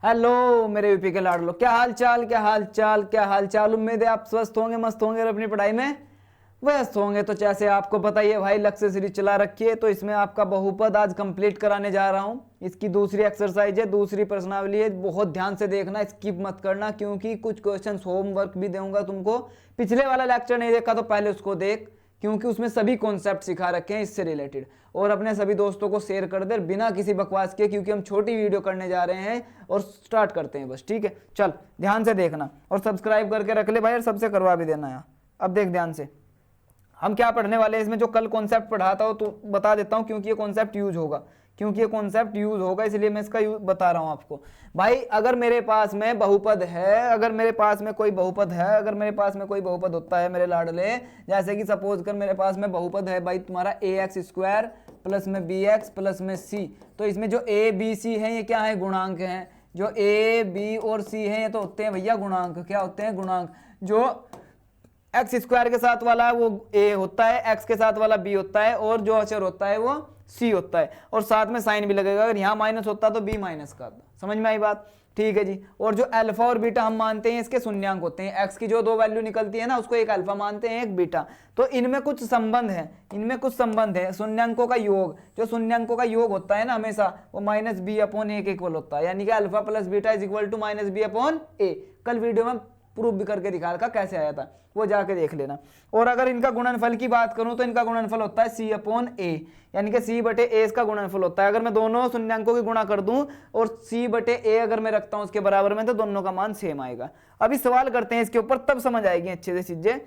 Hello मेरे UP के लाडलो, क्या हाल चाल, क्या हाल चाल, क्या हाल चाल। उम्मीद है आप स्वस्थ होंगे, मस्त होंगे और अपनी पढ़ाई में व्यस्त होंगे। तो जैसे आपको पता ही है भाई, लक्ष्य सीरीज चला रखी है, तो इसमें आपका बहुपद आज कंप्लीट कराने जा रहा हूं। इसकी दूसरी एक्सरसाइज है, दूसरी प्रश्नावली है। बहुत ध्यान से देखना, स्किप मत करना, क्योंकि कुछ क्वेश्चन होमवर्क भी दूंगा तुमको। पिछले वाला लेक्चर नहीं देखा तो पहले उसको देख, क्योंकि उसमें सभी कॉन्सेप्ट सिखा रखे हैं इससे रिलेटेड। और अपने सभी दोस्तों को शेयर कर दे बिना किसी बकवास के, क्योंकि हम छोटी वीडियो करने जा रहे हैं और स्टार्ट करते हैं बस। ठीक है, चल ध्यान से देखना और सब्सक्राइब करके रख ले भाई, और सबसे करवा भी देना यार। अब देख ध्यान से हम क्या पढ़ने वाले हैं इसमें। जो कल कॉन्सेप्ट पढ़ा था तो बता देता हूं, क्योंकि ये कॉन्सेप्ट यूज होगा, इसलिए मैं इसका बता रहा हूं आपको। भाई अगर मेरे पास में बहुपद है, अगर मेरे पास में कोई बहुपद होता है मेरे लाडले, जैसे कि सपोज कर मेरे पास में बहुपद है भाई तुम्हारा ax² प्लस में bx प्लस में c। तो इसमें जो a b c है ये क्या है, गुणांक हैं। जो a b और c है ये तो होते हैं भैया गुणांक। क्या होते हैं, गुणांक। जो x² के साथ वाला है वो a होता है, x के साथ वाला b होता है, और जो अचर होता है वो c होता है। और साथ में साइन भी लगेगा, अगर यहाँ माइनस होता तो b माइनस का था। समझ में आई बात? ठीक है जी। और जो अल्फा और बीटा हम मानते हैं इसके शून्यांक होते हैं। x की जो दो वैल्यू निकलती है ना, उसको एक अल्फा मानते हैं, एक बीटा। तो इनमें कुछ संबंध है, शून्यांकों का योग। जो शून्यांकों का योग होता है ना हमेशा, वो -b/a के इक्वल होता है, यानी कि alpha plus beta is equal to -b/a। कल वीडियो में प्रूफ भी करके दिखा रखा कैसे आया था, वो जाके देख लेना। और अगर इनका गुणनफल की बात करूं तो इनका गुणनफल होता है c/a, यानी कि c/a इसका गुणनफल होता है। अगर मैं दोनों शून्यांकों की गुणा कर दूं और c/a अगर मैं रखता हूं उसके बराबर में, तो दोनों का मान सेम आएगा। अभी सवाल करते हैं इसके ऊपर, तब समझ आएगी अच्छे से चीजें।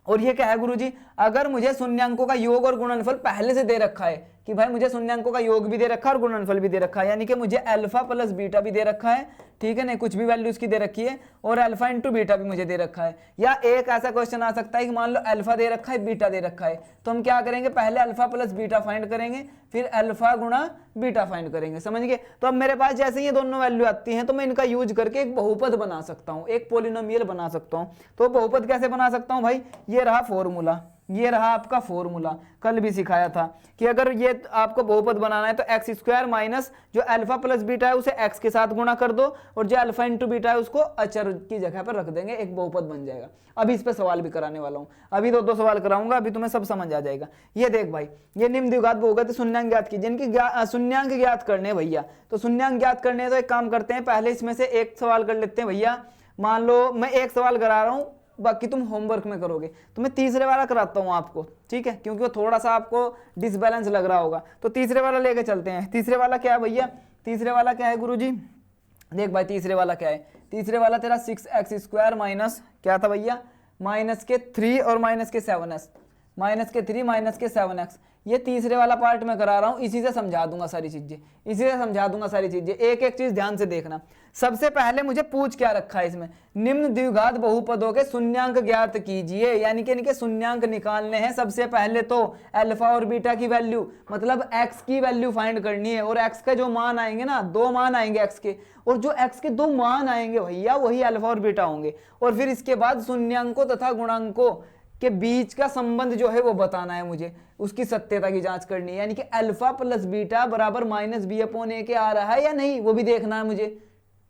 और ये क्या है गुरुजी, अगर मुझे शून्यांकों का योग और गुणनफल पहले से दे रखा है कि भाई मुझे शून्यांकों का योग भी दे रखा है और गुणनफल भी दे रखा है, यानी कि मुझे अल्फा प्लस बीटा भी दे रखा है, ठीक है ना, कुछ भी वैल्यू इसकी दे रखी है, और अल्फा इंटू बीटा भी मुझे दे रखा है। या एक ऐसा क्वेश्चन आ सकता है कि मान लो अल्फा दे रखा है, बीटा दे रखा है, तो हम क्या करेंगे, पहले अल्फा प्लस बीटा फाइंड करेंगे, फिर अल्फा गुणा बीटा फाइंड करेंगे। समझ गए? तो अब मेरे पास जैसे ये दोनों वैल्यू आती हैं, तो मैं इनका यूज करके एक बहुपद बना सकता हूँ, एक पॉलिनोमियल बना सकता हूँ। तो बहुपद कैसे बना सकता हूँ भाई, ये रहा फॉर्मूला, ये रहा आपका फॉर्मूला। कल भी सिखाया था कि अगर ये आपको बहुपद बनाना है तो x² माइनस जो अल्फा प्लस बीटा है उसे x के साथ गुणा कर दो, और जो अल्फा इंटू बीटा है उसको अचर की जगह पर रख देंगे, एक बहुपद बन जाएगा। अभी इस पे सवाल भी कराने वाला हूं, अभी दो सवाल कराऊंगा, अभी तुम्हें सब समझ आ जाएगा। ये देख भाई, ये निम्न द्विघात बहुपद शून्यांक ज्ञात कीजिए। इनकी शून्यांक ज्ञात करने भैया, तो शून्यांक ज्ञात करने तो एक काम करते हैं, पहले इसमें से एक सवाल कर लेते हैं भैया। मान लो मैं एक सवाल करा रहा हूं, बाकी तुम होमवर्क में करोगे, तो मैं तीसरे वाला कराता हूं आपको, ठीक है, क्योंकि वो थोड़ा सा आपको डिसबैलेंस लग रहा होगा। तो तीसरे वाला लेके चलते हैं। तीसरे वाला क्या है भैया, तीसरे वाला क्या है गुरुजी, देख भाई तीसरे वाला क्या है, तीसरे वाला तेरा 6x² माइनस क्या था भैया, -3 और -7x, -3 -7x। ये तीसरे वाला पार्ट में करा रहा हूं, इसी से समझा दूंगा सारी चीजें, एक एक चीज ध्यान से देखना। सबसे पहले मुझे पूछ क्या रखा है इसमें, निम्न द्विघात बहुपदों के शून्यांक ज्ञात कीजिए, यानी कि इनके शून्यांक निकालने हैं। सबसे पहले तो अल्फा और बीटा की वैल्यू, मतलब x की वैल्यू फाइंड करनी है, और x के जो मान आएंगे ना, दो मान आएंगे x के, और जो x के दो मान आएंगे भैया वही अल्फा और बीटा होंगे। और फिर इसके बाद शून्यांकों तथा गुणांकों के बीच का संबंध जो है वो बताना है मुझे, उसकी सत्यता की जांच करनी है, यानी कि अल्फा प्लस बीटा बराबर -b/a के आ रहा है या नहीं, वो भी देखना है मुझे।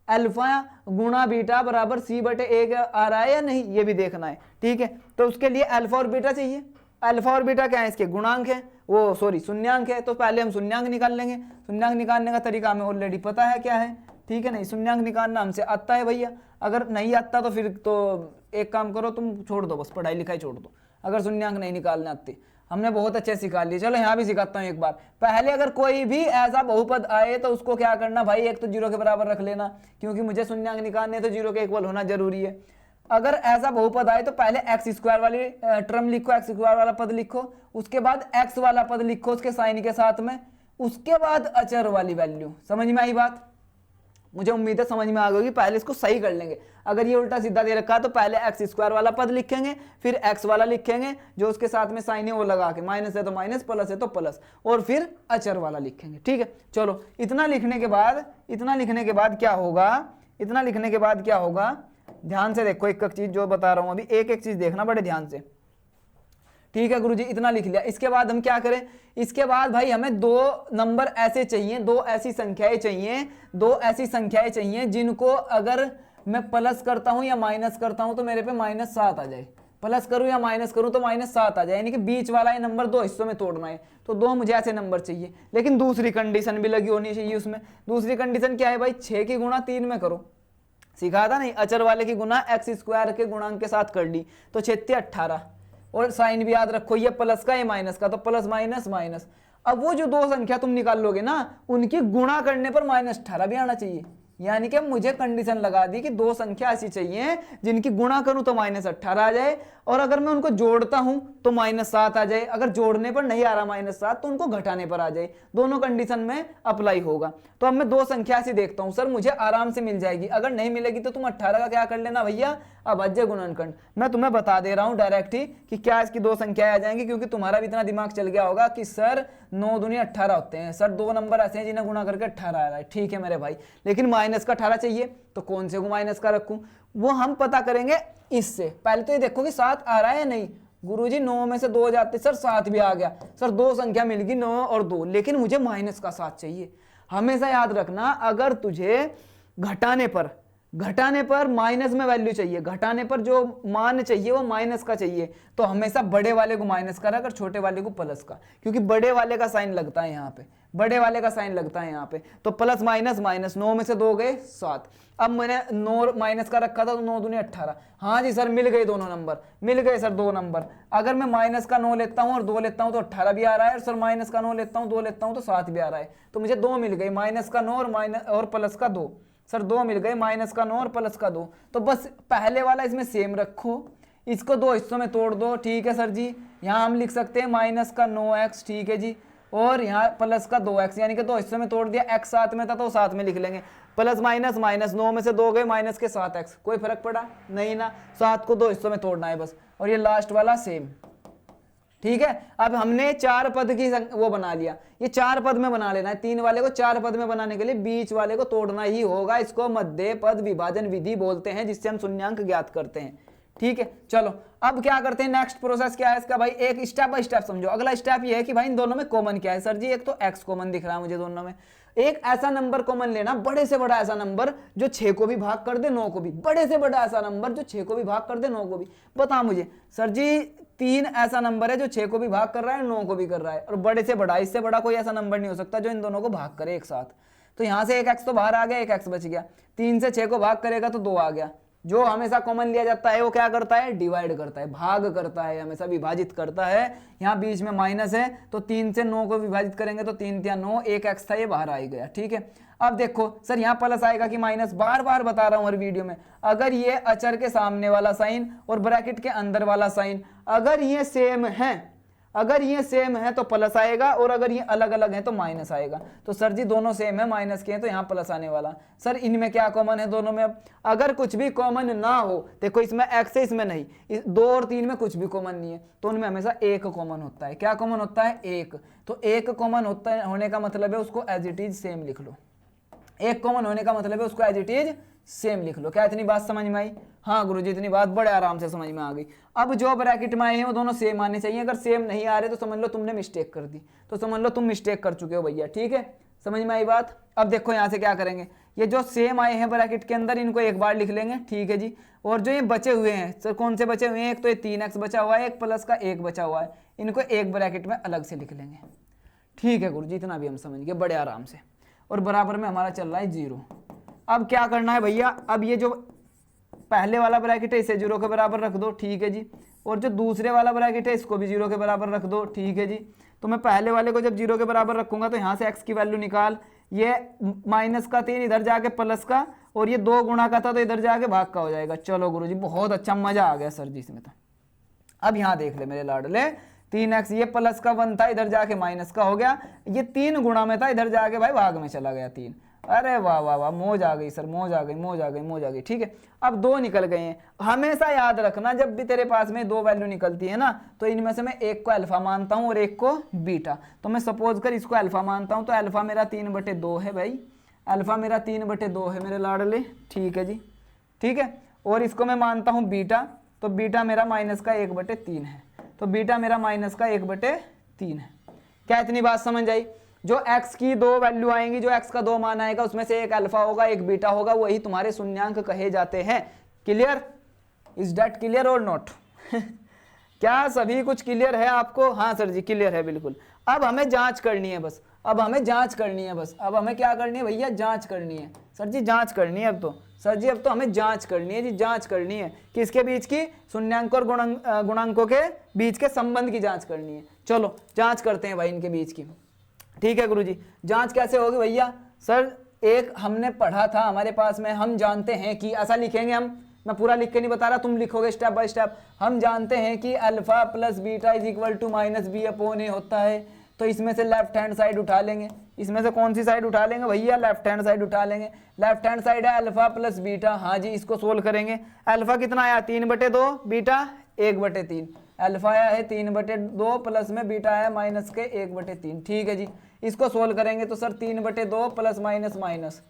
अल्फा गुणा बीटा बराबर c/a का आ रहा है या नहीं, ये भी देखना है, ठीक है। तो उसके लिए अल्फा और बीटा चाहिए। अल्फा और बीटा क्या है, इसके गुणांक है, वो सॉरी शून्यांक है। तो पहले हम शून्यांक निकाल लेंगे। शून्यांक निकालने का तरीका हमें ऑलरेडी पता है क्या है, ठीक है। नहीं, शून्यांक निकालना हमसे आता है भैया। अगर नहीं आता तो फिर तो एक काम करो, तुम छोड़ दो, बस पढ़ाई लिखाई छोड़ दो, अगर शून्यांक नहीं निकालने आते। हमने बहुत अच्छे सिखा लिए। चलो यहाँ भी सिखाता हूँ एक बार। पहले अगर कोई भी ऐसा बहुपद आए तो उसको क्या करना भाई, एक तो 0 के बराबर रख लेना, क्योंकि मुझे शून्यांक निकालने तो 0 के इक्वल होना जरूरी है। अगर ऐसा बहुपद आए तो पहले x² वाली टर्म लिखो, x² वाला पद लिखो, उसके बाद x वाला पद लिखो उसके साइन के साथ में, उसके बाद अचर वाली वैल्यू। समझ में आई बात? मुझे उम्मीद है समझ में आ गई। पहले इसको सही कर लेंगे। अगर ये उल्टा सीधा दे रखा है तो पहले x² वाला पद लिखेंगे, फिर x वाला लिखेंगे, जो उसके साथ में साइन है वो लगा के, माइनस है तो माइनस, प्लस है तो प्लस, और फिर अचर वाला लिखेंगे, ठीक है। चलो इतना लिखने के बाद क्या होगा, ध्यान से देखो एक एक चीज जो बता रहा हूं अभी, एक एक चीज देखना बड़े ध्यान से, ठीक है गुरुजी, इतना लिख लिया। इसके बाद हम क्या करें, इसके बाद भाई हमें दो नंबर ऐसे चाहिए, दो ऐसी संख्याएं चाहिए, दो ऐसी संख्याएं चाहिए जिनको अगर मैं प्लस करता हूं या माइनस करता हूं तो मेरे पे -7 आ जाए। प्लस करूं या माइनस करूं तो -7 आ जाए, यानी कि बीच वाला ये नंबर दो हिस्सों में तोड़ना है। तो दो मुझे ऐसे नंबर चाहिए, लेकिन दूसरी कंडीशन भी लगी होनी चाहिए उसमें। दूसरी कंडीशन क्या है भाई, 6 की गुणा 3 में करो। सिखाया था नहीं, अचर वाले की गुणा x² के गुणांक के साथ कर ली तो 6 18। और साइन भी याद रखो, ये प्लस का ये माइनस का, तो प्लस माइनस माइनस। अब वो जो दो संख्या तुम निकाल लोगे ना, उनकी गुणा करने पर -18 भी आना चाहिए। यानी कि मुझे कंडीशन लगा दी कि दो संख्या ऐसी चाहिए जिनकी गुणा करूं तो -18 आ जाए, और अगर मैं उनको जोड़ता हूं तो -7 आ जाए। अगर जोड़ने पर नहीं आ रहा -7 तो उनको घटाने पर आ जाए। दोनों कंडीशन में अप्लाई होगा। तो अब मैं दो संख्या ऐसी देखता हूं, सर मुझे आराम से मिल जाएगी। अगर नहीं मिलेगी तो तुम 18 का क्या कर लेना भैया, अभाज्य गुणनखंड। मैं तुम्हें बता दे रहा हूं डायरेक्ट ही कि क्या इसकी दो संख्याएं आ जाएंगी, क्योंकि तुम्हारा भी इतना दिमाग चल गया होगा कि सर 9 दूनी 18 होते हैं, सर दो नंबर ऐसे हैं जिन्हें गुणा करके 18 आ रहा है। ठीक है मेरे भाई, लेकिन माइनस का 18 चाहिए, तो कौन से को माइनस का रखूं, वो हम पता करेंगे इससे। पहले तो ये देखो कि 7 आ रहा है या नहीं। गुरुजी 9 में से 2 जाते, सर 7 भी आ गया। सर दो संख्या मिल गई 9 और 2, लेकिन मुझे माइनस का 7 चाहिए। हमेशा याद रखना, अगर तुझे घटाने पर माइनस में वैल्यू चाहिए, घटाने पर जो मान चाहिए वो माइनस का चाहिए, तो हमेशा बड़े वाले को माइनस का रख और छोटे वाले को प्लस का, क्योंकि बड़े वाले का साइन लगता है यहाँ पे, बड़े वाले का साइन लगता है यहाँ पे। तो प्लस माइनस माइनस, 9 में से 2 गए 7। अब मैंने 9 माइनस का रखा था तो 9 दूनी 18। हाँ जी सर मिल गए दोनों नंबर, मिल गए सर दो नंबर। अगर मैं माइनस का 9 लेता हूँ और 2 लेता हूँ तो 18 भी आ रहा है, और सर माइनस का 9 लेता हूँ 2 लेता हूँ तो 7 भी आ रहा है। तो मुझे 2 मिल गए, माइनस का 9 और प्लस का 2। सर 2 मिल गए, माइनस का 9 और प्लस का 2। तो बस पहले वाला इसमें सेम रखो, इसको दो हिस्सों में तोड़ दो। ठीक है सर जी, यहाँ हम लिख सकते हैं माइनस का 9x, ठीक है जी, और यहाँ प्लस का 2x, यानी कि दो हिस्सों में तोड़ दिया। x साथ में था तो साथ में लिख लेंगे, प्लस माइनस माइनस, 9 में से 2 गए माइनस के 7x। कोई फर्क पड़ा नहीं ना, 7 को दो हिस्सों में तोड़ना है बस। और ये लास्ट वाला सेम। ठीक है, अब हमने 4 पद की वो बना लिया, ये 4 पद में बना लेना है। 3 वाले को 4 पद में बनाने के लिए बीच वाले को तोड़ना ही होगा। इसको मध्य पद विभाजन विधि बोलते हैं, जिससे हम शून्यांक ज्ञात करते हैं। ठीक है, चलो अब क्या करते हैं, नेक्स्ट प्रोसेस क्या है इसका भाई, एक स्टेप बाय स्टेप समझो। अगला स्टेप ये है कि भाई इन दोनों में कॉमन क्या है। सर जी एक तो x कॉमन दिख रहा है मुझे दोनों में। एक ऐसा नंबर कॉमन लेना, बड़े से बड़ा ऐसा नंबर जो 6 को भी भाग कर दे 9 को भी, बड़े से बड़ा ऐसा नंबर जो 6 को भी भाग कर दे 9 को भी। बता मुझे सर जी 3 ऐसा नंबर है जो 6 को भी भाग कर रहा है 9 को भी कर रहा है, और बड़े से बड़ा, इससे बड़ा कोई ऐसा नंबर नहीं हो सकता जो इन दोनों को भाग करे एक साथ। तो यहां से एक x तो बाहर आ गया, एक x बच गया। 3 से 6 को भाग करेगा तो 2 आ गया। जो हमेशा कॉमन लिया जाता है वो क्या करता है, डिवाइड करता है, भाग करता है, हमेशा विभाजित करता है। यहाँ बीच में माइनस है तो 3 से 9 को विभाजित करेंगे तो 3 या 9, एक x था ये बाहर आ गया। ठीक है, अब देखो सर यहाँ प्लस आएगा कि माइनस, बार बार बता रहा हूं हर वीडियो में। अगर ये अचर के सामने वाला साइन और ब्रैकेट के अंदर वाला साइन अगर ये सेम है, अगर ये सेम है तो प्लस आएगा, और अगर ये अलग अलग है तो माइनस आएगा। तो सर जी दोनों सेम है, माइनस के हैं तो यहाँ प्लस आने वाला। सर इनमें क्या कॉमन है दोनों में, अब अगर कुछ भी कॉमन ना हो, देखो इसमें x है इसमें नहीं, 2 और 3 में कुछ भी कॉमन नहीं है, तो उनमें हमेशा एक कॉमन होता है। क्या कॉमन होता है, एक। तो एक कॉमन होता है, होने का मतलब है उसको एज इट इज सेम लिख लो। एक कॉमन होने का मतलब है उसको एज इट इज सेम लिख लो। क्या इतनी बात समझ में आई? हाँ गुरुजी इतनी बात बड़े आराम से समझ में आ गई। अब जो ब्रैकेट में आए हैं वो दोनों सेम आने चाहिए। अगर सेम नहीं आ रहे तो समझ लो तुमने मिस्टेक कर दी, तो समझ लो तुम मिस्टेक कर चुके हो भैया। ठीक है, समझ में आई बात? अब देखो यहाँ से क्या करेंगे, ये जो सेम आए हैं ब्रैकेट के अंदर इनको एक बार लिख लेंगे। ठीक है जी, और जो ये बचे हुए हैं सर कौन से बचे हुए हैं, एक तो ये 3x बचा हुआ है, एक प्लस का 1 बचा हुआ है, इनको एक ब्रैकेट में अलग से लिख लेंगे। ठीक है गुरुजी, इतना भी हम समझ गए बड़े आराम से। और बराबर में हमारा चल रहा है 0। अब क्या करना है भैया, अब ये जो पहले वाला ब्रैकेट है इसे 0 के बराबर रख दो। ठीक है जी, और जो दूसरे वाला ब्रैकेट है इसको भी 0 के बराबर रख दो। ठीक है जी, तो मैं पहले वाले को जब 0 के बराबर रखूंगा तो यहाँ से x की वैल्यू निकाल, ये माइनस का 3 इधर जाके प्लस का, और ये 2 गुणा का था तो इधर जाके भाग का हो जाएगा। चलो गुरुजी बहुत अच्छा, मजा आ गया सर जी इसमें तो। अब यहाँ देख ले मेरे लाडले, 3x ये प्लस का 1 था इधर जाके माइनस का हो गया, ये 3 गुणा में था इधर जाके भाई भाग में चला गया 3। अरे वाह वाह वाह, मौज आ गई सर, मौज आ गई, मौज आ गई, मौज आ गई। ठीक है, अब 2 निकल गए हैं। हमेशा याद रखना जब भी तेरे पास में 2 वैल्यू निकलती है ना, तो इनमें से मैं एक को अल्फा मानता हूं और एक को बीटा। तो मैं सपोज कर इसको अल्फा मानता हूं, तो अल्फा मेरा 3/2 है भाई, अल्फा मेरा 3/2 है मेरे लाडले। ठीक है जी, ठीक है, और इसको मैं मानता हूं बीटा, तो बीटा मेरा माइनस का 1/3 है। तो बीटा मेरा माइनस का 1/3 है। क्या इतनी बात समझ आई? जो x की दो वैल्यू आएंगी, जो x का दो मान आएगा, उसमें से एक अल्फा होगा एक बीटा होगा, वही तुम्हारे शून्यांक कहे जाते हैं। क्लियर? इज दैट क्लियर और नॉट? क्या सभी कुछ क्लियर है आपको? हाँ सर जी क्लियर है बिल्कुल। अब हमें जांच करनी है बस, अब हमें जांच करनी है बस, अब हमें क्या करनी है भैया? जांच करनी है सर जी, जांच करनी है अब तो सर जी, अब तो हमें जांच करनी है जी, जांच करनी है किसके बीच की? शून्यांक और गुणांकों के बीच के संबंध की जांच करनी है। चलो जांच करते हैं भाई इनके बीच की। ठीक है गुरुजी, जांच कैसे होगी भैया? सर एक हमने पढ़ा था हमारे पास में, हम जानते हैं कि, ऐसा लिखेंगे हम, मैं पूरा लिख के नहीं बता रहा, तुम लिखोगे स्टेप बाय स्टेप। हम जानते हैं कि alpha plus beta is equal to minus B upon A होता है। तो इसमें से लेफ्ट हैंड साइड उठा लेंगे, इसमें से कौन सी साइड उठा लेंगे भैया? लेफ्ट हैंड साइड उठा लेंगे। लेफ्ट हैंड साइड है अल्फा प्लस बीटा, हाँ जी इसको सोल्व करेंगे। अल्फा कितना आया? 3/2, बीटा 1/3। अल्फा आया है 3/2 प्लस में बीटा आया माइनस के 1/3। ठीक है जी, इसको सोल्व करेंगे तो सर 3/2 प्लस माइनस माइनस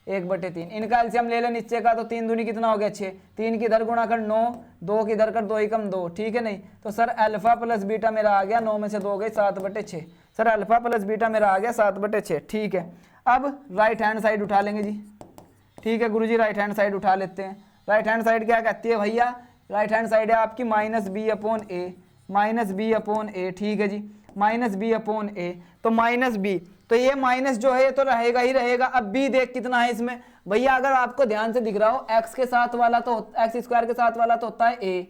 1/3। इनका एलसीएम ले लें नीचे का, तो 3 दूनी कितना हो गया? 6। 3 की इधर गुणा कर 9, 2 की इधर कर 2 एकम 2। ठीक है नहीं? तो सर अल्फा प्लस बीटा मेरा आ गया, 9 में से 2 गई 7/6। सर अल्फा प्लस बीटा मेरा आ गया 7/6। ठीक है, अब राइट हैंड साइड उठा लेंगे जी। ठीक है गुरुजी, राइट हैंड साइड उठा लेते हैं। राइट हैंड साइड क्या कहती है भैया? राइट हैंड साइड है आपकी माइनस बी अपॉन ए, माइनस बी अपॉन ए। ठीक है जी, माइनस बी अपॉन ए, तो माइनस बी, तो ये माइनस जो है ये तो रहेगा ही रहेगा। अब बी देख कितना है इसमें भैया, अगर आपको ध्यान से दिख रहा हो, एक्स के साथ वाला तो एक्स स्क्वायर के साथ वाला तो होता है ए,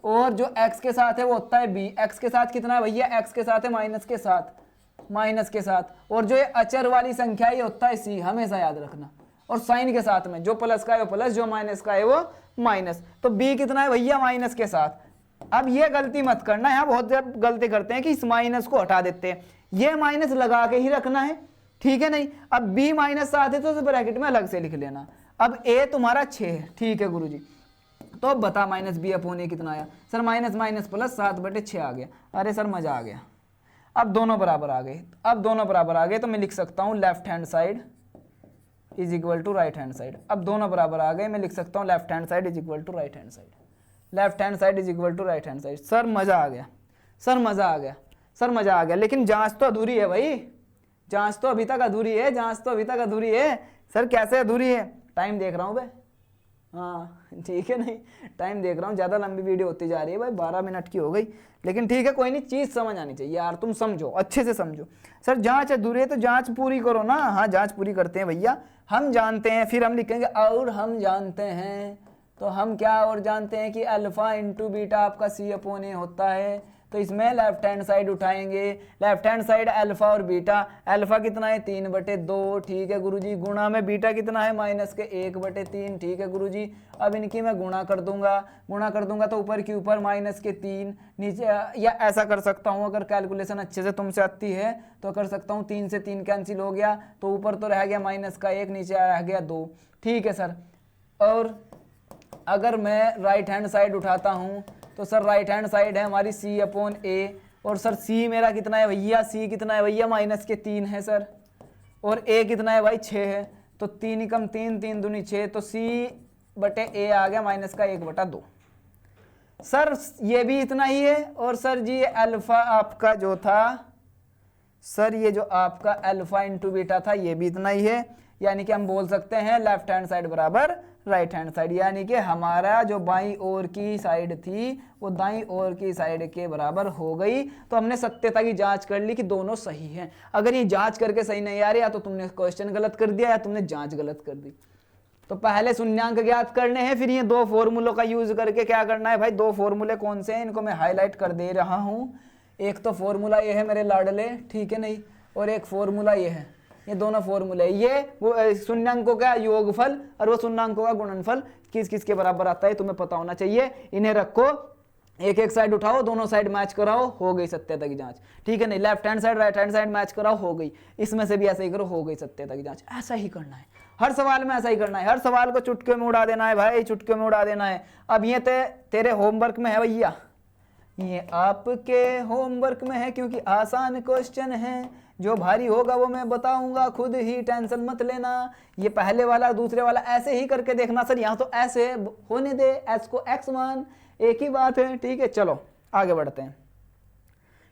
और जो एक्स के साथ है वो होता है बी। एक्स के साथ कितना है भैया? एक्स के साथ है माइनस के साथ, माइनस के साथ, और जो ये अचर वाली संख्या ये होता है सी, हमेशा याद रखना। और साइन के साथ में जो प्लस का है वो प्लस, जो माइनस का है वो माइनस। तो बी कितना है भैया? माइनस के साथ। अब ये गलती मत करना, यहाँ बहुत गलती करते हैं कि इस माइनस को हटा देते हैं, ये माइनस लगा के ही रखना है। ठीक है नहीं? अब बी माइनस साथ है तो ब्रैकेट में अलग से लिख लेना। अब ए तुम्हारा 6 है। ठीक है गुरुजी, तो अब बता माइनस बी अपॉन ए कितना आया? सर माइनस माइनस प्लस 7/6 आ गया। अरे सर मजा आ गया। अब दोनों बराबर आ गए, अब दोनों बराबर आ गए तो मैं लिख सकता हूँ left hand side is equal to right hand side. अब दोनों बराबर आ गए, मैं लिख सकता हूँ left hand side is equal to right hand side, left hand side is equal to right hand side. Sir मजा आ गया, सर मजा आ गया, सर मजा आ गया। लेकिन जांच तो अधूरी है भाई, जांच तो अभी तक अधूरी है, जांच तो अभी तक अधूरी है। सर कैसे अधूरी है? टाइम देख रहा हूँ भाई, हाँ ठीक है नहीं, टाइम देख रहा हूँ, ज़्यादा लंबी वीडियो होती जा रही है भाई, 12 मिनट की हो गई। लेकिन ठीक है कोई नहीं, चीज़ समझ आनी चाहिए यार, तुम समझो, अच्छे से समझो। सर जांच अधूरी है तो जांच पूरी करो ना। हाँ जांच पूरी करते हैं भैया। हम जानते हैं, फिर हम लिखेंगे और हम जानते हैं, तो हम क्या और जानते हैं कि अल्फा इंटू बीटा आपका सी अपॉन ए होता है। तो इसमें लेफ्ट हैंड साइड उठाएंगे, लेफ्ट हैंड साइड अल्फा और बीटा, अल्फा कितना है 3/2। ठीक है गुरुजी, गुणा में बीटा कितना है माइनस के 1/3। ठीक है गुरुजी, अब इनकी मैं गुणा कर दूंगा, गुणा कर दूंगा तो ऊपर की ऊपर माइनस के 3, नीचे या ऐसा कर सकता हूँ, अगर कैलकुलेशन अच्छे से तुमसे आती है तो कर सकता हूँ, 3 से 3 कैंसिल हो गया, तो ऊपर तो रह गया माइनस का 1, नीचे रह गया 2। ठीक है सर, और अगर मैं राइट हैंड साइड उठाता हूँ तो सर राइट हैंड साइड है हमारी सी अपॉन ए, और सर सी मेरा कितना है भैया? सी कितना है भैया? माइनस के 3 है सर, और ए कितना है भाई? 6 है। तो 3 एकम 3, 3 दूनी 6, तो सी बटे ए आ गया माइनस का 1/2। सर ये भी इतना ही है। और सर जी अल्फा आपका जो था, सर ये जो आपका अल्फा इंटू बीटा था ये भी इतना ही है, यानी कि हम बोल सकते हैं लेफ्ट हैंड साइड बराबर राइट हैंड साइड, यानी कि हमारा जो बाईं ओर की साइड थी वो दाईं ओर की साइड के बराबर हो गई। तो हमने सत्यता की जांच कर ली कि दोनों सही हैं। अगर ये जांच करके सही नहीं आ रही, या तो तुमने क्वेश्चन गलत कर दिया या तुमने जांच गलत कर दी। तो पहले शून्यांक ज्ञात करने हैं, फिर ये 2 फॉर्मूलों का यूज करके क्या करना है भाई? 2 फॉर्मूले कौन से हैं इनको मैं हाईलाइट कर दे रहा हूँ। एक तो फॉर्मूला ये है मेरे लाडले, ठीक है नहीं, और एक फॉर्मूला ये है। ये दोनों फॉर्मूले, ये वो शून्यांकों का योगफल और वो शून्यांकों का गुणनफल किस किस के बराबर आता है तुम्हें पता होना चाहिए। इन्हें रखो, एक एक साइड उठाओ, दोनों साइड मैच कराओ, हो गई सत्यता की जांच। ठीक है नहीं, left hand side right hand side match कराओ, हो गई। इसमें से भी ऐसा ही करो, हो गई सत्यता की जांच। ऐसा ही करना है, हर सवाल में ऐसा ही करना है, हर सवाल को चुटकियों में उड़ा देना है भाई, चुटकियों में उड़ा देना है। अब ये तेरे होमवर्क में है भैया, ये आपके होमवर्क में है, क्योंकि आसान क्वेश्चन है। जो भारी होगा वो मैं बताऊंगा, खुद ही टेंशन मत लेना। ये पहले वाला दूसरे वाला ऐसे ही करके देखना। सर यहाँ तो ऐसे होने दे, एस को एक्स मान, एक ही बात है। ठीक है, चलो आगे बढ़ते हैं।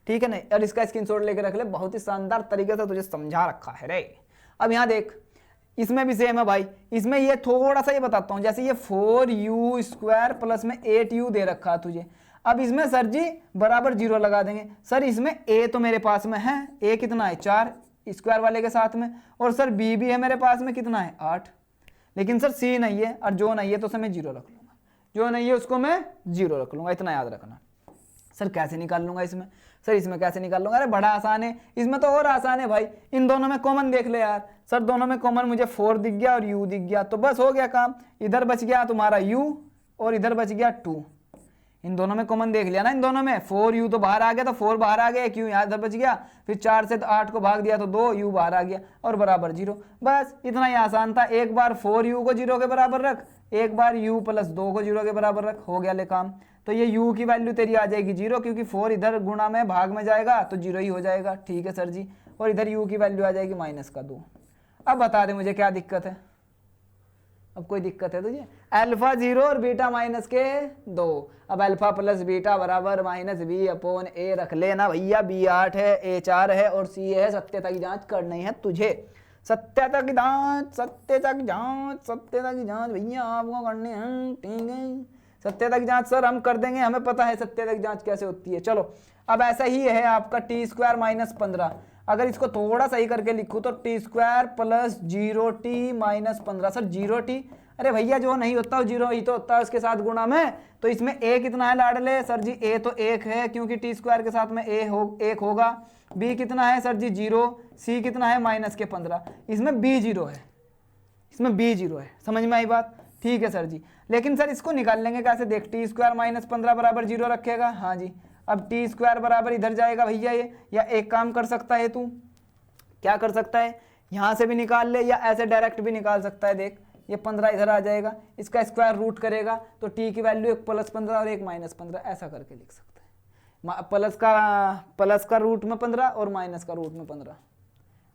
ठीक है नहीं, और इसका स्क्रीनशॉट लेके रख ले, बहुत ही शानदार तरीके से तुझे समझा रखा है रे। अब यहाँ देख, इसमें भी सेम है भाई, इसमें ये थोड़ा सा ये बताता हूँ, जैसे ये 4u² प्लस में 8u दे रखा है तुझे। अब इसमें सर जी बराबर 0 लगा देंगे। सर इसमें a तो मेरे पास में है, a कितना है 4 स्क्वायर वाले के साथ में, और सर b भी है मेरे पास में, कितना है 8। लेकिन सर c नहीं है, और जो नहीं है तो सर मैं 0 रख लूंगा, जो नहीं है उसको मैं 0 रख लूंगा, इतना याद रखना। सर कैसे निकाल लूंगा इसमें? सर इसमें कैसे निकाल लूंगा? अरे बड़ा आसान है, इसमें तो और आसान है भाई, इन दोनों में कॉमन देख ले यार। सर दोनों में कॉमन मुझे 4 दिख गया और u दिख गया, तो बस हो गया काम। इधर बच गया तुम्हारा u और इधर बच गया 2। इन दोनों में कॉमन देख लिया ना, इन दोनों में 4u तो बाहर आ गया, तो 4 बाहर आ गया, एक u यहाँ इधर बच गया, फिर 4 से 8 को भाग दिया तो 2u बाहर आ गया और बराबर 0। बस इतना ही आसान था। एक बार 4u को 0 के बराबर रख, एक बार u प्लस 2 को 0 के बराबर रख, हो गया ले काम। तो ये u की वैल्यू तेरी आ जाएगी 0, क्योंकि 4 इधर गुणा में भाग में जाएगा तो 0 ही हो जाएगा। ठीक है सर जी, और इधर u की वैल्यू आ जाएगी -2। अब बता दे मुझे क्या दिक्कत है? अब कोई दिक्कत है तुझे? अल्फा 0 और बीटा -2। अब अल्फा प्लस बीटा बराबर -b/a रख लेना भैया। b 8 है, a 4 है और c है। सत्यता की जांच करनी है तुझे, सत्यता की जांच, सत्यता की जांच, सत्यता की जांच भैया आपको करनी है। ठीक है, सत्यता की जांच सर हम कर देंगे, हमें पता है सत्यता की जांच कैसे होती है। चलो अब ऐसा ही है आपका t² - 15। अगर इसको थोड़ा सही करके लिखूं तो t² + 0t - 15। सर 0t, अरे भैया जो नहीं होता वो 0 ही तो होता है उसके साथ गुणा में। तो इसमें a कितना है लाडले? सर जी a तो 1 है, क्योंकि t² के साथ में a 1 होगा। b कितना है सर जी 0, c कितना है -15। इसमें b 0 है, इसमें b 0 है। समझ में आई बात? ठीक है सर जी, लेकिन सर इसको निकाल लेंगे कैसे? देख t² - 15 बराबर 0 रखेगा। हाँ जी, अब t² बराबर इधर जाएगा भैया ये, या एक काम कर सकता है तू, क्या कर सकता है, यहाँ से भी निकाल ले या ऐसे डायरेक्ट भी निकाल सकता है। देख ये 15 इधर आ जाएगा, इसका स्क्वायर रूट करेगा तो t की वैल्यू एक +15 और एक -15 ऐसा करके लिख सकते हैं। प्लस का रूट में 15 और माइनस का रूट में 15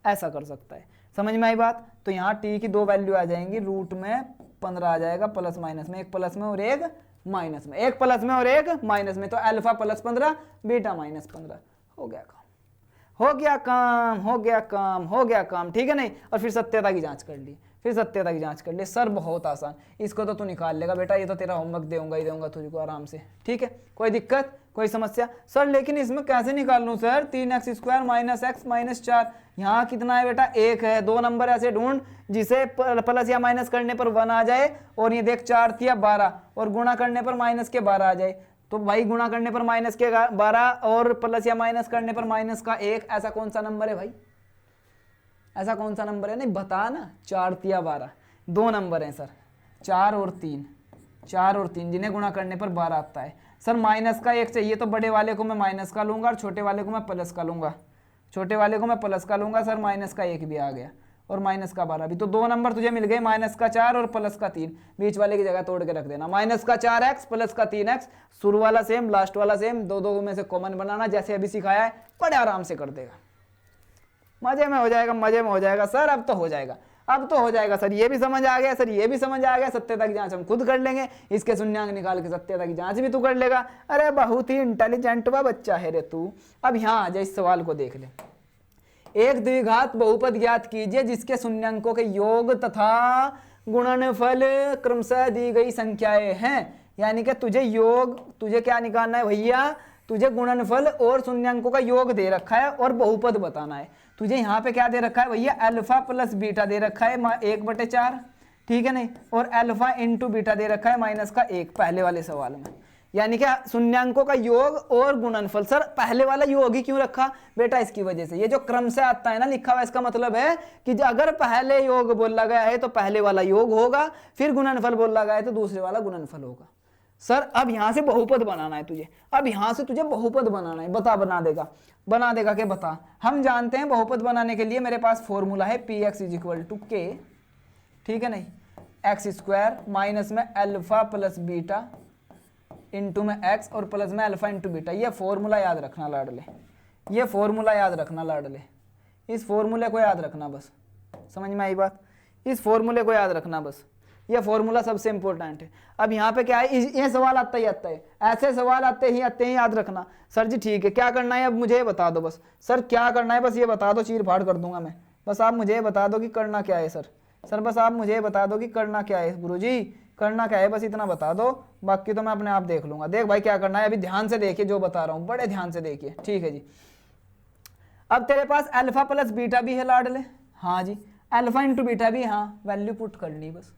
ऐसा कर सकता है। समझ में आई बात? तो यहाँ t की 2 वैल्यू आ जाएंगी, रूट में 15 आ जाएगा, प्लस माइनस में, एक प्लस में और एक माइनस में, एक प्लस में और एक माइनस में, तो अल्फा +15 बीटा -15। हो गया काम, हो गया काम, हो गया काम, हो गया काम। ठीक है नहीं, और फिर सत्यता की जांच कर ली, फिर सत्यता की जांच कर ली। सर बहुत आसान, इसको तो तू निकाल लेगा बेटा, ये तो तेरा होमवर्क दूंगा ही दूंगा तुझको आराम से। ठीक है, कोई दिक्कत, कोई समस्या? सर लेकिन इसमें कैसे निकाल लूं सर? 3x² - x - 4, यहाँ कितना है बेटा? 1 है। 2 नंबर ऐसे ढूंढ जिसे प्लस या माइनस करने पर 1 आ जाए, और ये देख 4 थिया 12 और गुणा करने पर -12 आ जाए। तो भाई गुणा करने पर -12 और प्लस या माइनस करने पर -1, ऐसा कौन सा नंबर है भाई? ऐसा कौन सा नंबर है? नहीं बता ना। 4 तिया 12, 2 नंबर हैं सर, 4 और 3, 4 और 3, जिन्हें गुणा करने पर 12 आता है। सर -1 चाहिए तो बड़े वाले को मैं माइनस का लूंगा और छोटे वाले को मैं प्लस का लूंगा, छोटे वाले को मैं प्लस का लूंगा। सर -1 भी आ गया और -12 भी, तो 2 नंबर तुझे मिल गए, -4 और +3। बीच वाले की जगह तोड़ के रख देना, -4x +3x। शुरू वाला सेम, लास्ट वाला सेम, दो में से कॉमन बनाना, जैसे अभी सिखाया है, बड़े आराम से कर देगा, मजे में हो जाएगा, मजे में हो जाएगा। सर अब तो हो जाएगा, अब तो हो जाएगा सर, ये भी समझ आ गया, सर ये भी समझ आ गया। सत्यता की जांच हम खुद कर लेंगे, इसके शून्यांक निकाल के सत्यता की जांच भी तू कर लेगा। अरे बहुत ही इंटेलिजेंट वा बच्चा है रे तू। अब यहाँ आ जा, इस सवाल को देख ले। एक द्विघात बहुपद ज्ञात कीजिए जिसके शून्यांकों के योग तथा गुणनफल क्रमशः दी गई संख्याएं हैं। यानी कि तुझे योग, तुझे क्या निकालना है भैया? तुझे गुणनफल और शून्यांकों का योग दे रखा है और बहुपद बताना है। तुझे यहाँ पे क्या दे रखा है भैया? अल्फा प्लस बीटा दे रखा है 1/4, ठीक है नहीं, और अल्फा इंटू बीटा दे रखा है -1 पहले वाले सवाल में। यानी कि शून्यांकों का योग और गुणनफल। सर पहले वाला योग ही क्यों रखा बेटा? इसकी वजह से, ये जो क्रम से आता है ना लिखा हुआ, इसका मतलब है कि अगर पहले योग बोला गया है तो पहले वाला योग होगा, फिर गुणनफल बोला गया है तो दूसरे वाला गुणनफल होगा। सर अब यहां से बहुपद बनाना है तुझे, अब यहां से तुझे बहुपद बनाना है। बता, बना देगा? बना देगा कि बता? हम जानते हैं बहुपद बनाने के लिए मेरे पास फॉर्मूला है px = k, ठीक है नहीं, x² माइनस में अल्फा प्लस बीटा इंटू में x और प्लस में अल्फा इंटू बीटा। ये फॉर्मूला याद रखना लाडले, ये फॉर्मूला याद रखना लाडले, इस फॉर्मूले को याद रखना बस। समझ में आई बात? इस फॉर्मूले को याद रखना बस। ये फॉर्मूला सबसे इंपॉर्टेंट है। अब यहाँ पे क्या है, ये सवाल आता ही आता है, ऐसे सवाल आते ही याद रखना। सर जी ठीक है, क्या करना है अब मुझे ये बता दो बस। सर क्या करना है बस ये बता दो, चीर फाड़ कर दूंगा मैं, बस आप मुझे ये बता दो कि करना क्या है। सर बस आप मुझे ये बता दो कि करना क्या है गुरुजी, करना क्या है, बस इतना बता दो, बाकी तो मैं अपने आप देख लूंगा। देख भाई क्या करना है, अभी ध्यान से देखिए जो बता रहा हूँ, बड़े ध्यान से देखिए, ठीक है जी। अब तेरे पास अल्फा प्लस बीटा भी है लाडले, हाँ जी, अल्फा इंटू बीटा भी, हाँ, वैल्यू पुट करनी, बस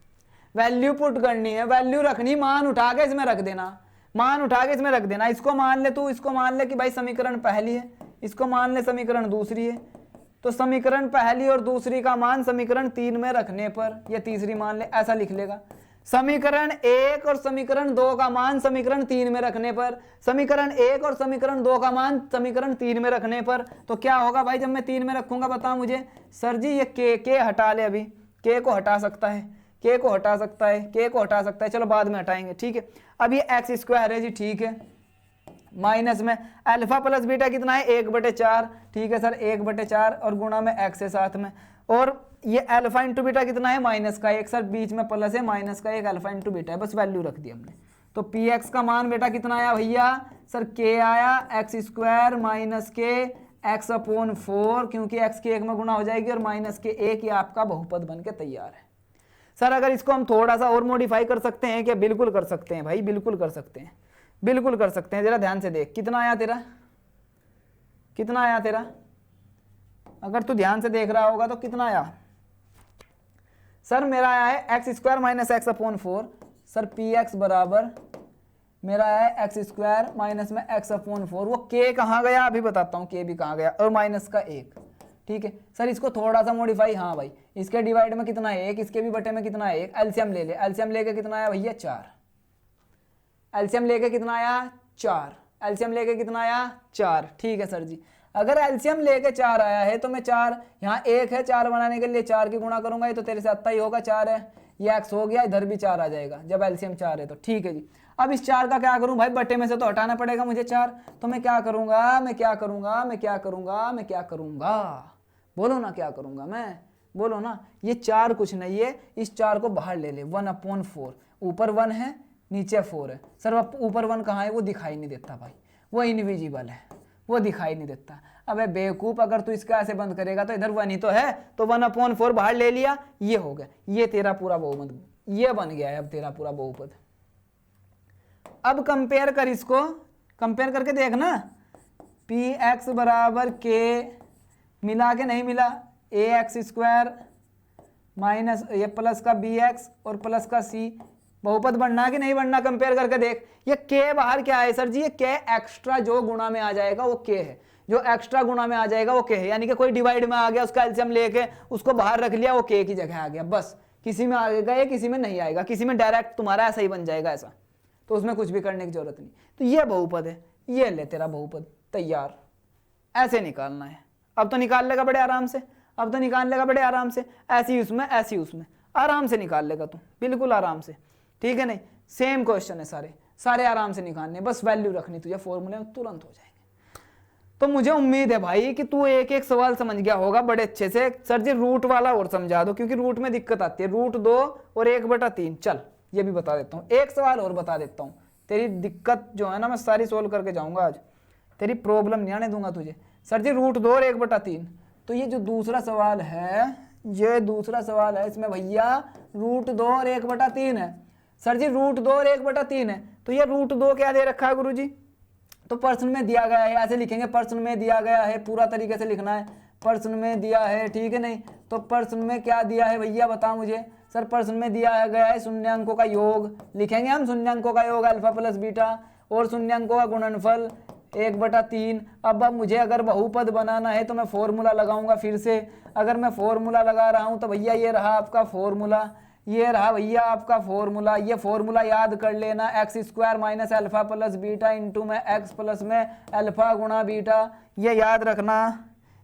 वैल्यू पुट करनी है, वैल्यू रखनी, मान उठा के इसमें रख देना, मान उठा के इसमें रख देना। इसको मान ले तू, इसको मान ले कि भाई समीकरण पहली है, इसको मान ले समीकरण दूसरी है, तो समीकरण पहली और दूसरी का मान समीकरण 3 में रखने पर ये तीसरी मान ले, ऐसा लिख लेगा। समीकरण 1 और समीकरण 2 का मान समीकरण 3 में रखने पर, समीकरण 1 और समीकरण 2 का मान समीकरण 3 में रखने पर, तो क्या होगा भाई जब मैं 3 में रखूंगा, बता मुझे। सर जी ये के हटा ले, अभी के को हटा सकता है, के को हटा सकता है, के को हटा सकता है, चलो बाद में हटाएंगे, ठीक है। अब ये एक्स स्क्वायर है जी, ठीक है, माइनस में अल्फा प्लस बीटा कितना है 1/4, ठीक है सर 1/4 और गुणा में एक्स है साथ में, और ये अल्फा इंटू बीटा कितना है -1, सर बीच में प्लस है -1 अल्फा इंटू बीटा है, बस वैल्यू रख दी हमने। तो पी एक्स का मान बेटा कितना आया भैया, सर के आया एक्स स्क्वायर माइनस के एक्स अपॉन 4, क्योंकि एक्स के 1 में गुणा हो जाएगी और माइनस के 1 ये आपका बहुपद बन के तैयार है। सर अगर इसको हम थोड़ा सा और मॉडिफाई कर सकते हैं क्या, बिल्कुल कर सकते हैं भाई, बिल्कुल कर सकते हैं, बिल्कुल कर सकते हैं। जरा ध्यान से देख, कितना आया तेरा, कितना आया तेरा, अगर तू ध्यान से देख रहा होगा तो कितना आया। सर मेरा आया है x square minus x upon 4, sir P x बराबर मेरा है एक्स स्क्वायर माइनस में एक्स अपॉन 4, वो के कहाँ गया अभी बताता हूँ, के भी कहाँ गया, और माइनस का 1, ठीक है। सर इसको थोड़ा सा मॉडिफाई, हाँ भाई इसके डिवाइड में कितना है 1, इसके भी बटे में कितना है 1, एलसीएम ले ले, एलसीएम लेके कितना आया भैया 4, एलसीएम लेके कितना आया 4, एलसीएम लेके कितना आया 4, ठीक है सर जी। अगर एलसीएम लेके 4 आया है तो मैं 4, यहाँ 1 है, 4 बनाने के लिए 4 की गुणा करूंगा, ये तो तेरे से आता ही होगा 4 है, ये एक्स हो गया, इधर भी 4 आ जाएगा जब एलसीएम 4 है तो, ठीक है जी। अब इस 4 का क्या करूं भाई, बटे में से तो हटाना पड़ेगा मुझे 4, तो मैं क्या करूंगा, मैं क्या करूंगा, मैं क्या करूंगा, मैं क्या करूंगा, बोलो ना क्या करूंगा मैं, बोलो ना। ये 4 कुछ नहीं है, इस 4 को बाहर ले ले, 1/4, ऊपर 1 है नीचे 4 है। सर ऊपर 1 कहाँ है, वो दिखाई नहीं देता भाई, वो इनविजिबल है, वो दिखाई नहीं देता। अबे बेवकूफ, अगर तू इसका ऐसे बंद करेगा तो इधर 1 ही तो है, तो 1/4 बाहर ले लिया, ये हो गया, ये तेरा पूरा बहुपद, ये बन गया है अब तेरा पूरा बहुपद। अब कंपेयर कर, इसको कंपेयर करके देख ना, पी एक्स बराबर के मिला के नहीं मिला, ए एक्स स्क्वायर माइनस ये प्लस का बी एक्स और प्लस का सी, बहुपद बनना कि नहीं बनना, कंपेयर करके देख। ये के बाहर क्या है सर जी, ये के एक्स्ट्रा जो गुणा में आ जाएगा वो के है, जो एक्स्ट्रा गुणा में आ जाएगा वो के है, यानी कि कोई डिवाइड में आ गया, उसका एलसीएम लेके उसको बाहर रख लिया, वो के की जगह आ गया, बस किसी में आएगा ये, किसी में नहीं आएगा, किसी में डायरेक्ट तुम्हारा ऐसा ही बन जाएगा ऐसा, तो उसमें कुछ भी करने की जरूरत नहीं। तो ये बहुपद है, ये ले तेरा बहुपद तैयार, ऐसे निकालना है। अब तो निकाल लेगा बड़े आराम से, अब तो निकाल लेगा बड़े आराम से, ऐसी उसमें ऐसी उसमें आराम से निकाल लेगा तू, बिल्कुल आराम से, ठीक है नहीं। सेम क्वेश्चन है, सारे सारे आराम से निकालने, बस वैल्यू रखनी तुझे, फॉर्मूले में तुरंत हो जाएंगे। तो मुझे उम्मीद है भाई कि तू एक एक सवाल समझ गया होगा बड़े अच्छे से। सर जी रूट वाला और समझा दो, क्योंकि रूट में दिक्कत आती है, √2 और 1/3, चल ये भी बता देता हूँ, एक सवाल और बता देता हूँ, तेरी दिक्कत जो है ना मैं सारी सोल्व करके जाऊंगा आज, तेरी प्रॉब्लम नहीं आने दूंगा तुझे। सर जी √2 और 1/3, तो ये जो दूसरा सवाल है, ये दूसरा सवाल है, इसमें भैया √2 और 1/3 है। सर जी √2 और 1/3 है, तो ये √2 क्या दे रखा है गुरुजी, तो प्रश्न में दिया गया है, ऐसे लिखेंगे, प्रश्न में दिया गया है, पूरा तरीके से लिखना है, प्रश्न में दिया है, ठीक है नहीं। तो प्रश्न में क्या दिया है भैया बता मुझे। सर प्रश्न में दिया गया है शून्यांकों का योग, लिखेंगे हम शून्यांकों का योग अल्फा प्लस बीटा, और शून्यांकों का गुणनफल 1/3। अब मुझे अगर बहुपद बनाना है तो मैं फॉर्मूला लगाऊंगा फिर से। अगर मैं फॉर्मूला लगा रहा हूं तो भैया ये रहा आपका फॉर्मूला, ये रहा भैया आपका फॉर्मूला। ये फॉर्मूला याद कर लेना, x² minus alpha plus beta into में x प्लस में अल्फा गुणा बीटा, ये याद रखना,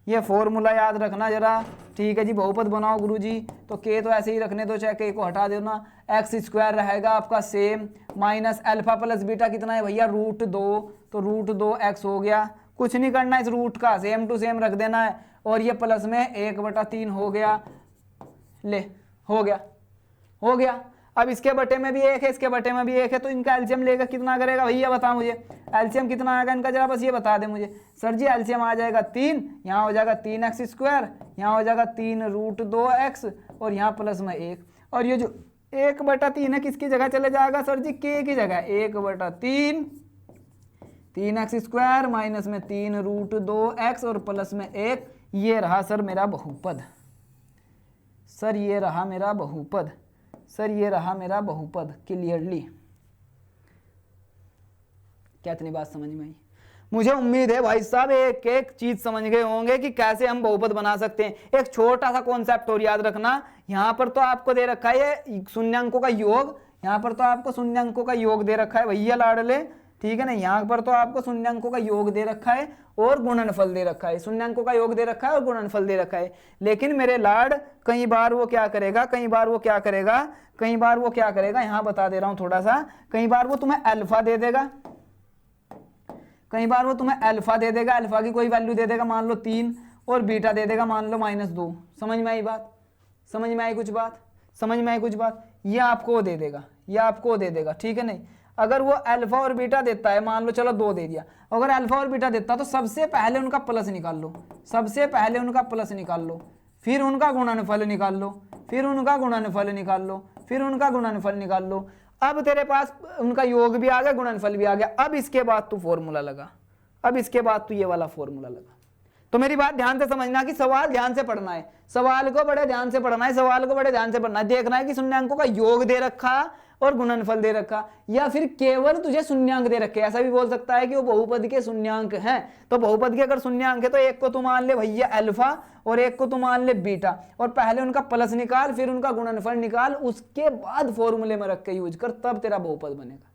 ये फॉर्मूला याद रखना जरा, ठीक है जी। बहुपद बनाओ गुरुजी, तो के तो ऐसे ही रखने दो, चाहे के को हटा देना, x² रहेगा आपका same, minus alpha plus beta कितना है भैया √2, तो √2x हो गया। कुछ नहीं करना, इस रूट का सेम टू सेम रख देना है, और ये प्लस में 1/3 हो गया, ले हो गया, हो गया। अब इसके बटे में भी 1 है, इसके बटे में भी 1 है, तो इनका एलसीएम लेकर कितना करेगा भैया बता मुझे, एलसीएम कितना आएगा इनका, जरा बस ये बता दे मुझे। सर जी एलसीएम आ जाएगा 3, यहाँ हो जाएगा 3x², यहाँ हो जाएगा 3√2x और यहाँ प्लस में 1, और ये जो 1/3 है किसकी जगह चले जाएगा सर जी, k की जगह, 1/3 3x² माइनस में 3√2x और प्लस में 1, ये रहा सर मेरा बहुपद, सर ये रहा मेरा बहुपद, सर ये रहा मेरा बहुपद। क्लियरली क्या इतनी बात समझ में आई? मुझे उम्मीद है भाई साहब एक एक चीज समझ गए होंगे कि कैसे हम बहुपद बना सकते हैं। एक छोटा सा कॉन्सेप्ट और याद रखना, यहाँ पर तो आपको दे रखा है ये शून्यांकों का योग, यहाँ पर तो आपको शून्यांकों का योग दे रखा है भैया लाडले, ठीक है ना, यहाँ पर तो आपको शून्यांकों का योग दे रखा है और गुणनफल दे रखा है, शून्यांकों का योग दे रखा है और गुणनफल दे रखा है। लेकिन मेरे लाड कई बार वो क्या करेगा, कई बार वो क्या करेगा, यहाँ बता दे रहा हूँ थोड़ा सा, कई बार वो तुम्हें अल्फा दे देगा, कई बार वो तुम्हें अल्फा दे देगा, अल्फा की कोई वैल्यू दे देगा मान लो 3 और बीटा दे देगा मान लो -2। समझ में आई बात, समझ में आई कुछ बात, समझ में आई कुछ बात, ये आपको दे देगा, ये आपको दे देगा, ठीक है नहीं। अगर वो अल्फा और बीटा देता है, मान लो चलो 2 दे दिया, अगर अल्फा और बीटा देता तो सबसे पहले उनका प्लस निकाल लो, सबसे पहले उनका प्लस निकाल लो, फिर उनका गुणनफल निकाल लो, फिर उनका गुणनफल निकाल लो, फिर उनका गुणनफल निकाल लो। अब तेरे पास उनका योग भी आ गया, गुणनफल भी आ गया। अब इसके बाद तू फॉर्मूला लगा, अब इसके बाद तू ये वाला फॉर्मूला लगा। तो मेरी बात ध्यान से समझना कि सवाल ध्यान से पढ़ना है, सवाल को बड़े ध्यान से पढ़ना है, सवाल को बड़े ध्यान से पढ़ना है। देखना है कि शून्यांकों का योग दे रखा और गुणनफल दे रखा, या फिर केवल तुझे शून्यांक दे रखे। ऐसा भी बोल सकता है कि वो बहुपद के शून्यांक हैं, तो बहुपद के अगर शून्यांक है तो एक को तू मान ले भैया अल्फा और एक को तू मान ले बीटा, और पहले उनका प्लस निकाल, फिर उनका गुणनफल निकाल, उसके बाद फॉर्मूले में रख के यूज कर, तब तेरा बहुपद बनेगा।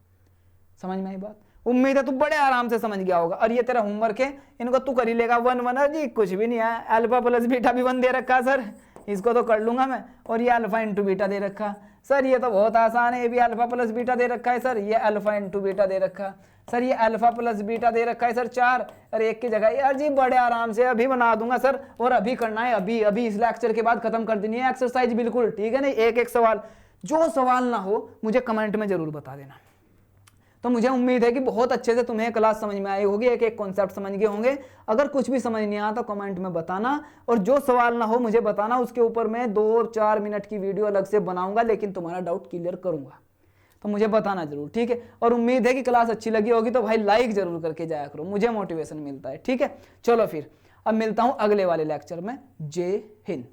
समझ में आई बात? उम्मीद है तू बड़े आराम से समझ गया होगा। और ये तेरा होमवर्क है, इनको तू कर ही लेगा। 1 1 जी कुछ भी नहीं है, अल्फा प्लस बीटा भी 1 दे रखा सर, इसको तो कर लूंगा मैं, और ये अल्फा इंटू बीटा दे रखा सर, ये तो बहुत आसान है, ये भी अल्फा प्लस बीटा दे रखा है सर, ये अल्फा इंटू बीटा दे रखा सर, ये अल्फा प्लस बीटा दे रखा है सर 4, और 1 की जगह यार जी बड़े आराम से अभी बना दूंगा सर, और अभी करना है, अभी अभी इस लेक्चर के बाद खत्म कर देनी है एक्सरसाइज बिल्कुल, ठीक है नहीं। एक एक सवाल, जो सवाल ना हो मुझे कमेंट में जरूर बता देना। तो मुझे उम्मीद है कि बहुत अच्छे से तुम्हें क्लास समझ में आई होगी, एक एक कॉन्सेप्ट समझ गए होंगे। अगर कुछ भी समझ नहीं आया तो कमेंट में बताना, और जो सवाल ना हो मुझे बताना, उसके ऊपर मैं 2-4 मिनट की वीडियो अलग से बनाऊंगा, लेकिन तुम्हारा डाउट क्लियर करूंगा, तो मुझे बताना जरूर, ठीक है। और उम्मीद है कि क्लास अच्छी लगी होगी, तो भाई लाइक जरूर करके जाया करो, मुझे मोटिवेशन मिलता है, ठीक है। चलो फिर अब मिलता हूं अगले वाले लेक्चर में। जय हिंद।